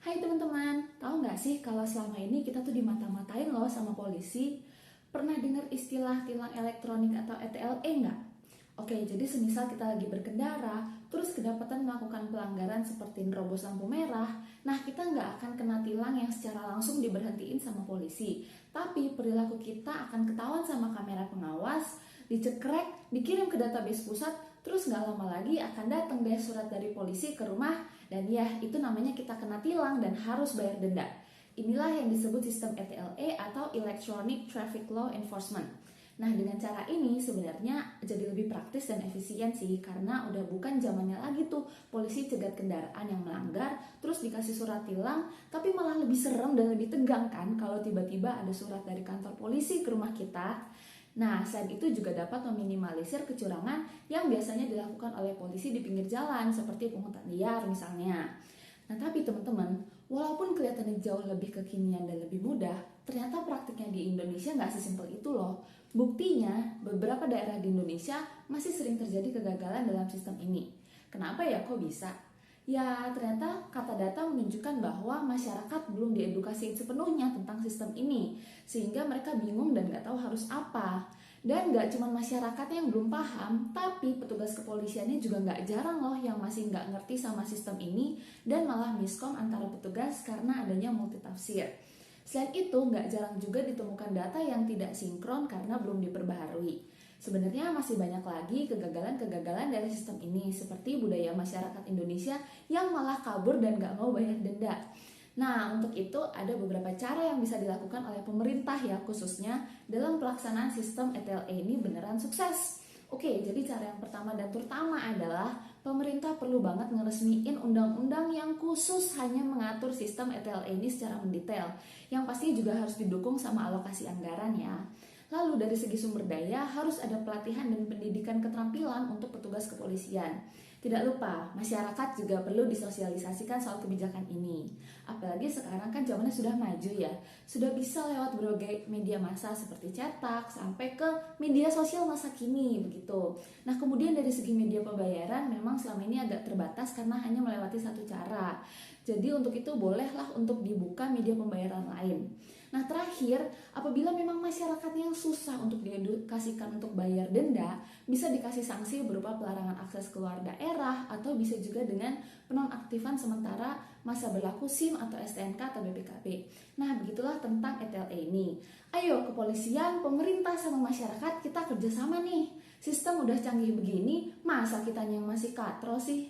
Hai teman-teman, tahu nggak sih kalau selama ini kita tuh dimata-matain loh sama polisi? Pernah dengar istilah tilang elektronik atau ETLE nggak? Oke, jadi semisal kita lagi berkendara, terus kedapatan melakukan pelanggaran seperti nerobos lampu merah, nah kita nggak akan kena tilang yang secara langsung diberhentiin sama polisi, tapi perilaku kita akan ketahuan sama kamera pengawas, dicekrek, dikirim ke database pusat, terus nggak lama lagi akan datang deh surat dari polisi ke rumah, dan ya itu namanya kita kena tilang dan harus bayar denda. Inilah yang disebut sistem ETLE atau Electronic Traffic Law Enforcement. Nah, dengan cara ini sebenarnya jadi lebih praktis dan efisien sih, karena udah bukan zamannya lagi tuh polisi cegat kendaraan yang melanggar terus dikasih surat tilang, tapi malah lebih serem dan lebih tegang kan kalau tiba-tiba ada surat dari kantor polisi ke rumah kita. Nah, selain itu juga dapat meminimalisir kecurangan yang biasanya dilakukan oleh polisi di pinggir jalan seperti pungutan liar misalnya. Nah, tapi teman-teman, walaupun kelihatannya jauh lebih kekinian dan lebih mudah, ternyata praktiknya di Indonesia nggak sesimpel itu loh. Buktinya, beberapa daerah di Indonesia masih sering terjadi kegagalan dalam sistem ini. Kenapa ya kok bisa? Ya, ternyata kata data menunjukkan bahwa masyarakat belum diedukasi sepenuhnya tentang sistem ini, sehingga mereka bingung dan nggak tahu harus apa. Dan nggak cuma masyarakat yang belum paham, tapi petugas kepolisiannya juga nggak jarang loh yang masih nggak ngerti sama sistem ini dan malah miskom antara petugas karena adanya multitafsir. Selain itu, nggak jarang juga ditemukan data yang tidak sinkron karena belum diperbaharui. Sebenarnya masih banyak lagi kegagalan-kegagalan dari sistem ini, seperti budaya masyarakat Indonesia yang malah kabur dan nggak mau bayar denda. Nah, untuk itu ada beberapa cara yang bisa dilakukan oleh pemerintah ya, khususnya dalam pelaksanaan sistem ETLE ini beneran sukses. Oke, jadi cara yang pertama dan terutama adalah pemerintah perlu banget ngeresmiin undang-undang yang khusus hanya mengatur sistem ETLE ini secara mendetail, yang pasti juga harus didukung sama alokasi anggaran ya. Lalu dari segi sumber daya harus ada pelatihan dan pendidikan keterampilan untuk petugas kepolisian. Tidak lupa, masyarakat juga perlu disosialisasikan soal kebijakan ini. Apalagi sekarang kan zamannya sudah maju ya. Sudah bisa lewat berbagai media massa seperti cetak sampai ke media sosial masa kini begitu. Nah, kemudian dari segi media pembayaran memang selama ini agak terbatas karena hanya melewati satu cara. Jadi untuk itu bolehlah untuk dibuka media pembayaran lain. Nah, terakhir, apabila memang masyarakat yang susah untuk diedukasikan untuk bayar denda, bisa dikasih sanksi berupa pelarangan akses keluar daerah atau bisa juga dengan penonaktifan sementara masa berlaku SIM atau STNK atau BPKB. Nah, begitulah tentang ETLE ini. Ayo, kepolisian, pemerintah, sama masyarakat kita kerjasama nih. Sistem udah canggih begini, masa kitanya yang masih katro sih?